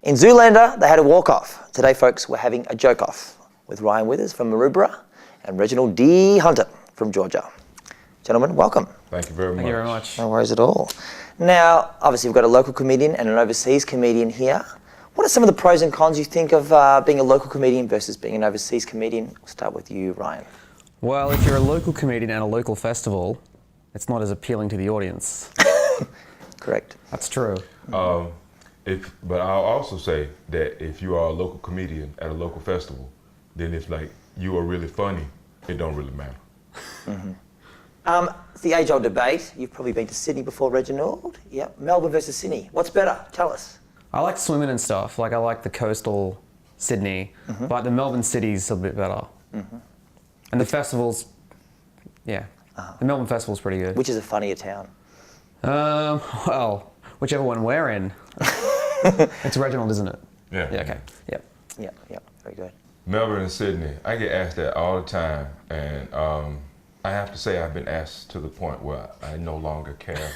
In Zoolander, they had a walk-off. Today, folks, we're having a joke-off with Ryan Withers from Maroubra and Reginald D. Hunter from Georgia. Gentlemen, welcome. Thank you very much. Thank you very much. No worries at all. Now, obviously, we've got a local comedian and an overseas comedian here. What are some of the pros and cons you think of being a local comedian versus being an overseas comedian? We'll start with you, Ryan. Well, if you're a local comedian at a local festival, it's not as appealing to the audience. Correct. That's true. But I'll also say that if you are a local comedian at a local festival, then if like you are really funny, it don't really matter. It's the age-old debate. You've probably been to Sydney before, Reginald. Yeah, Melbourne versus Sydney. What's better? Tell us. I like swimming and stuff. Like I like the coastal Sydney, but the Melbourne city's a bit better. And the festivals, yeah. The Melbourne festival's pretty good. Which is a funnier town? Well, whichever one we're in. It's Reginald, isn't it? Yeah. Yeah, okay. Yep. Yeah, very good. Melbourne and Sydney, I get asked that all the time, and I have to say I've been asked to the point where I no longer care.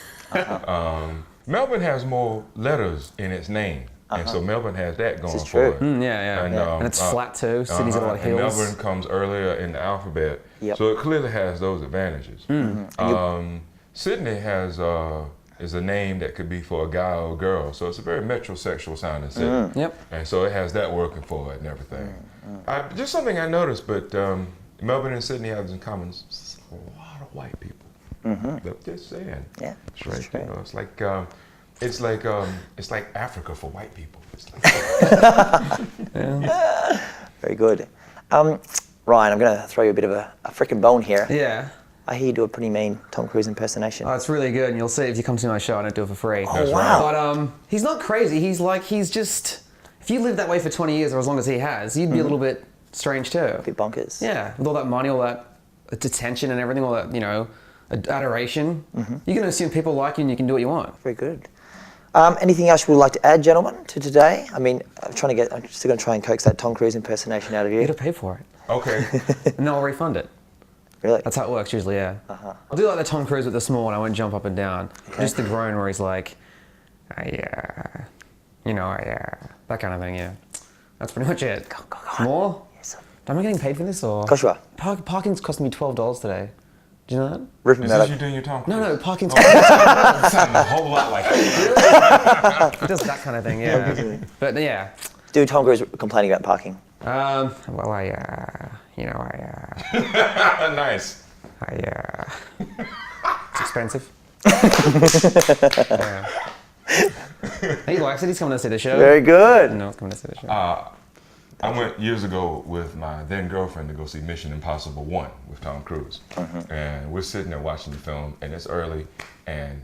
Melbourne has more letters in its name, and so Melbourne has that going for it. Yeah. And it's flat too. Sydney's got a lot of hills. And Melbourne comes earlier in the alphabet, so it clearly has those advantages. Sydney has is a name that could be for a guy or a girl, so it's a very metrosexual sounding city. And so it has that working for it and everything. Just something I noticed, but Melbourne and Sydney have in common a lot of white people. Just saying. Yeah, it's right. You know, it's like Africa for white people. It's like Very good. Ryan, I'm going to throw you a bit of a frickin' bone here. Yeah. I hear you do a pretty mean Tom Cruise impersonation. Oh, it's really good, and you'll see if you come to my show. I don't do it for free. Oh, wow. But he's not crazy. He's just. If you live that way for 20 years or as long as he has, you'd be a little bit strange too. A bit bonkers. Yeah, with all that money, all that detention and everything, all that, you know, adoration. You're going to assume people like you and you can do what you want. Very good. Anything else you would like to add, gentlemen, to today? I mean, I'm still going to try and coax that Tom Cruise impersonation out of you. You got to pay for it. Okay. And then I'll refund it. Really? That's how it works usually, yeah. I'll do like the Tom Cruise with the small one. I won't jump up and down. Just the groan where he's like, that kind of thing, yeah. That's pretty much it. Go on. More? Yes. Am I getting paid for this or? Gosh, you are. Parking's costing me $12 today. Do you know that? Ripping Is that this up. you doing your Tom Cruise? No, parking's It sounded a whole lot like that. It does that kind of thing, yeah. But yeah. Do Tom Cruise complaining about parking? Well, Nice. It's expensive. Yeah. He likes it. He's coming to see the show. Very good. No, he's coming to see the show. I went years ago with my then girlfriend to go see Mission Impossible 1 with Tom Cruise. And we're sitting there watching the film, and it's early, and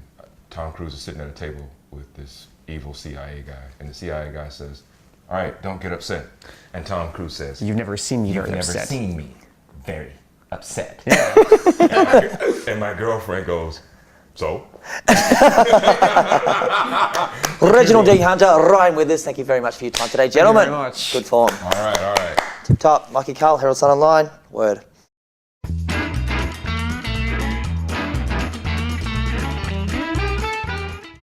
Tom Cruise is sitting at a table with this evil CIA guy. And the CIA guy says, "All right, don't get upset." And Tom Cruise says, You've never seen me very "You've upset. never seen me very upset." Yeah. And my girlfriend goes, "So?" Reginald D. Hunter, Ryan Withers, thank you very much for your time today, gentlemen. Thank you very much. Good form. All right. Tip top. Mikey Carl, Herald Sun Online. Word.